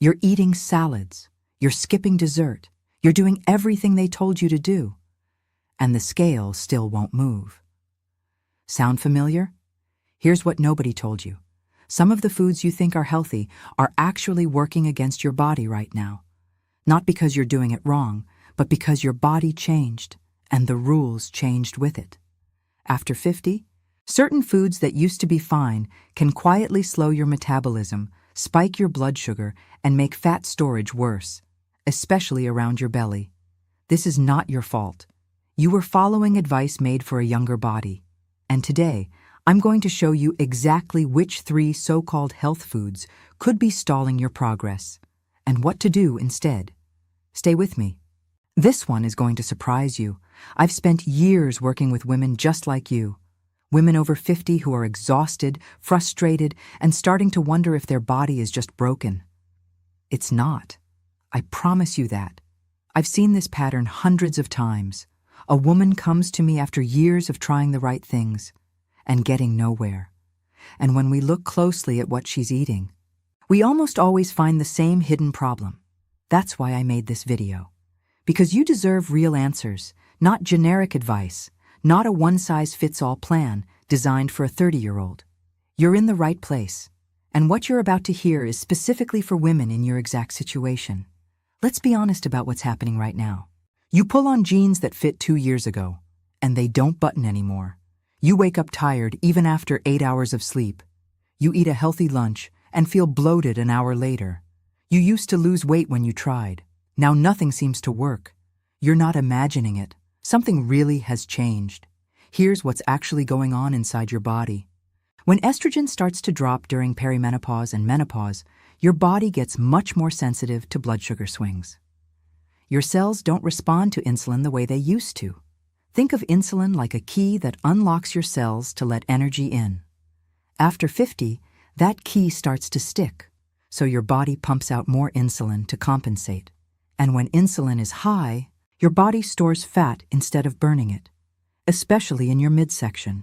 You're eating salads. You're skipping dessert. You're doing everything they told you to do. And the scale still won't move. Sound familiar? Here's what nobody told you. Some of the foods you think are healthy are actually working against your body right now. Not because you're doing it wrong, but because your body changed, and the rules changed with it. After 50, certain foods that used to be fine can quietly slow your metabolism, spike your blood sugar, and make fat storage worse, especially around your belly. This is not your fault. You were following advice made for a younger body. And today, I'm going to show you exactly which 3 so-called health foods could be stalling your progress, and what to do instead. Stay with me. This one is going to surprise you. I've spent years working with women just like you. Women over 50 who are exhausted, frustrated, and starting to wonder if their body is just broken. It's not. I promise you that. I've seen this pattern hundreds of times. A woman comes to me after years of trying the right things and getting nowhere. And when we look closely at what she's eating, we almost always find the same hidden problem. That's why I made this video. Because you deserve real answers, not generic advice, not a one-size-fits-all plan designed for a 30-year-old. You're in the right place, and what you're about to hear is specifically for women in your exact situation. Let's be honest about what's happening right now. You pull on jeans that fit 2 years ago, and they don't button anymore. You wake up tired even after 8 hours of sleep. You eat a healthy lunch and feel bloated an hour later. You used to lose weight when you tried. Now nothing seems to work. You're not imagining it. Something really has changed. Here's what's actually going on inside your body. When estrogen starts to drop during perimenopause and menopause, your body gets much more sensitive to blood sugar swings. Your cells don't respond to insulin the way they used to. Think of insulin like a key that unlocks your cells to let energy in. After 50, that key starts to stick, so your body pumps out more insulin to compensate. And when insulin is high, your body stores fat instead of burning it, especially in your midsection.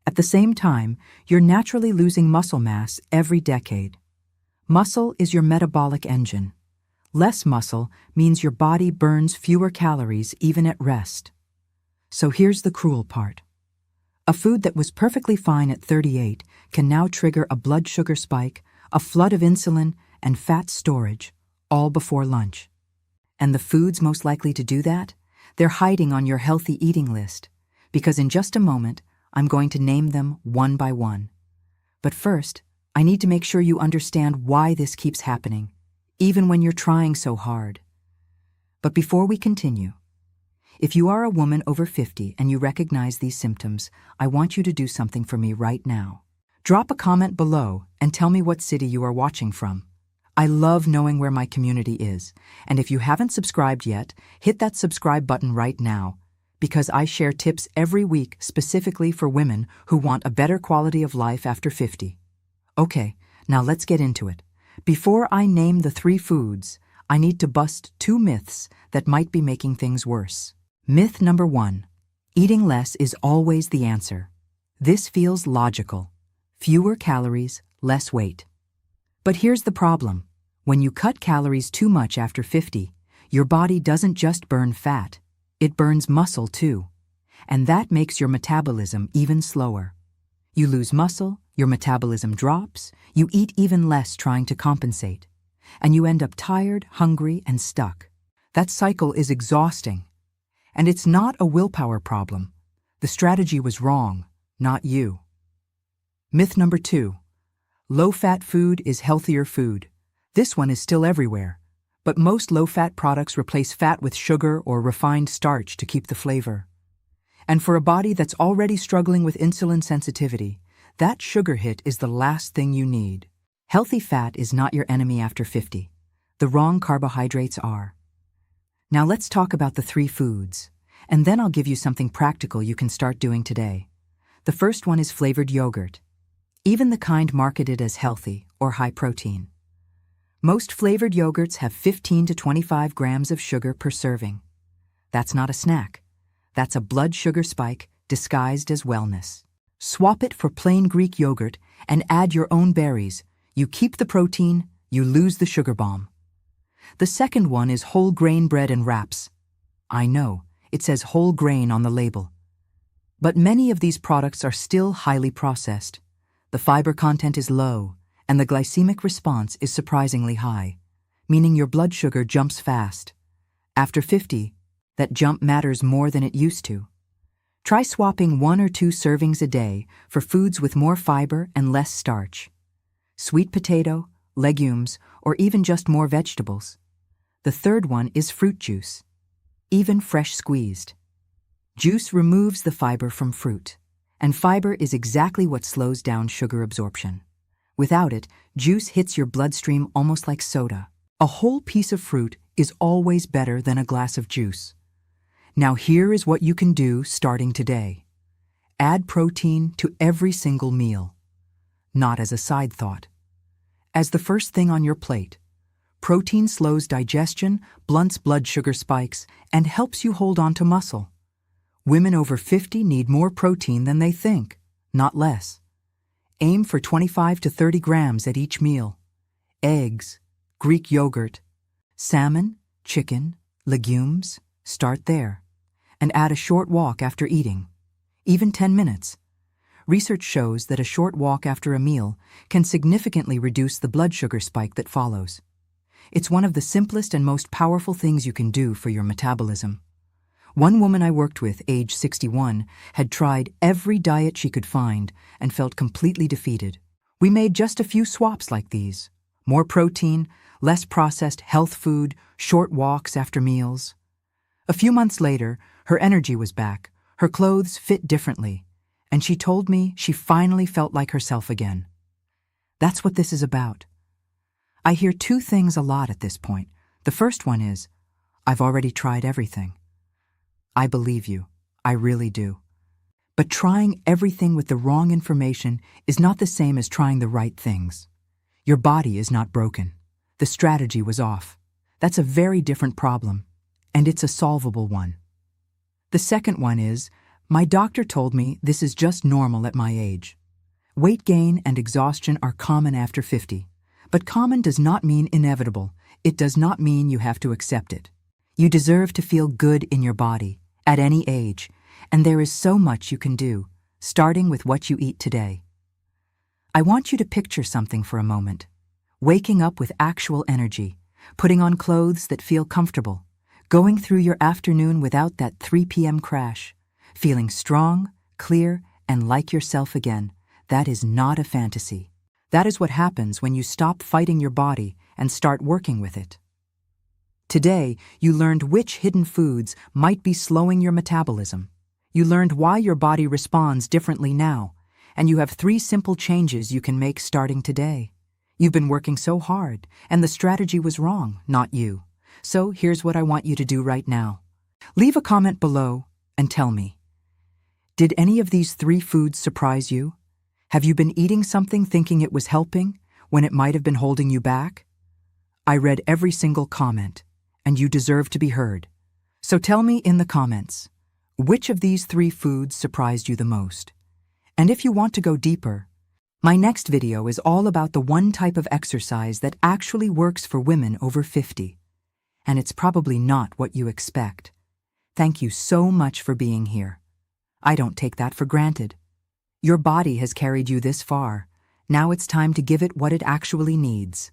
At the same time, you're naturally losing muscle mass every decade. Muscle is your metabolic engine. Less muscle means your body burns fewer calories even at rest. So here's the cruel part. A food that was perfectly fine at 38 can now trigger a blood sugar spike, a flood of insulin, and fat storage, all before lunch. And the foods most likely to do that? They're hiding on your healthy eating list, because in just a moment, I'm going to name them one by one. But first, I need to make sure you understand why this keeps happening, even when you're trying so hard. But before we continue, if you are a woman over 50 and you recognize these symptoms, I want you to do something for me right now. Drop a comment below and tell me what city you are watching from. I love knowing where my community is, and if you haven't subscribed yet, hit that subscribe button right now, because I share tips every week specifically for women who want a better quality of life after 50. Okay, now let's get into it. Before I name the 3 foods, I need to bust 2 myths that might be making things worse. Myth number 1. Eating less is always the answer. This feels logical. Fewer calories, less weight. But here's the problem. When you cut calories too much after 50, your body doesn't just burn fat, it burns muscle too. And that makes your metabolism even slower. You lose muscle, your metabolism drops, you eat even less trying to compensate, and you end up tired, hungry, and stuck. That cycle is exhausting. And it's not a willpower problem. The strategy was wrong, not you. Myth number 2. Low-fat food is healthier food. This one is still everywhere, but most low-fat products replace fat with sugar or refined starch to keep the flavor. And for a body that's already struggling with insulin sensitivity, that sugar hit is the last thing you need. Healthy fat is not your enemy after 50. The wrong carbohydrates are. Now let's talk about the 3 foods, and then I'll give you something practical you can start doing today. The first one is flavored yogurt, even the kind marketed as healthy or high protein. Most flavored yogurts have 15 to 25 grams of sugar per serving. That's not a snack. That's a blood sugar spike disguised as wellness. Swap it for plain Greek yogurt and add your own berries. You keep the protein, you lose the sugar bomb. The second one is whole grain bread and wraps. I know, it says whole grain on the label. But many of these products are still highly processed. The fiber content is low, and the glycemic response is surprisingly high, meaning your blood sugar jumps fast. After 50, that jump matters more than it used to. Try swapping 1 or 2 servings a day for foods with more fiber and less starch. Sweet potato, legumes, or even just more vegetables. The third one is fruit juice, even fresh squeezed. Juice removes the fiber from fruit, and fiber is exactly what slows down sugar absorption. Without it, juice hits your bloodstream almost like soda. A whole piece of fruit is always better than a glass of juice. Now here is what you can do starting today. Add protein to every single meal. Not as a side thought. As the first thing on your plate. Protein slows digestion, blunts blood sugar spikes, and helps you hold on to muscle. Women over 50 need more protein than they think, not less. Aim for 25 to 30 grams at each meal. Eggs, Greek yogurt, salmon, chicken, legumes, start there. And add a short walk after eating, even 10 minutes. Research shows that a short walk after a meal can significantly reduce the blood sugar spike that follows. It's one of the simplest and most powerful things you can do for your metabolism. One woman I worked with, age 61, had tried every diet she could find and felt completely defeated. We made just a few swaps like these. More protein, less processed health food, short walks after meals. A few months later, her energy was back, her clothes fit differently, and she told me she finally felt like herself again. That's what this is about. I hear 2 things a lot at this point. The first one is, I've already tried everything. I believe you. I really do. But trying everything with the wrong information is not the same as trying the right things. Your body is not broken. The strategy was off. That's a very different problem, and it's a solvable one. The second one is, my doctor told me this is just normal at my age. Weight gain and exhaustion are common after 50, but common does not mean inevitable. It does not mean you have to accept it. You deserve to feel good in your body, at any age, and there is so much you can do, starting with what you eat today. I want you to picture something for a moment. Waking up with actual energy, putting on clothes that feel comfortable, going through your afternoon without that 3 p.m. crash, feeling strong, clear, and like yourself again. That is not a fantasy. That is what happens when you stop fighting your body and start working with it. Today, you learned which hidden foods might be slowing your metabolism. You learned why your body responds differently now, and you have 3 simple changes you can make starting today. You've been working so hard, and the strategy was wrong, not you. So here's what I want you to do right now. Leave a comment below and tell me. Did any of these 3 foods surprise you? Have you been eating something thinking it was helping when it might have been holding you back? I read every single comment, and you deserve to be heard. So tell me in the comments, which of these 3 foods surprised you the most? And if you want to go deeper, my next video is all about the one type of exercise that actually works for women over 50. And it's probably not what you expect. Thank you so much for being here. I don't take that for granted. Your body has carried you this far. Now it's time to give it what it actually needs.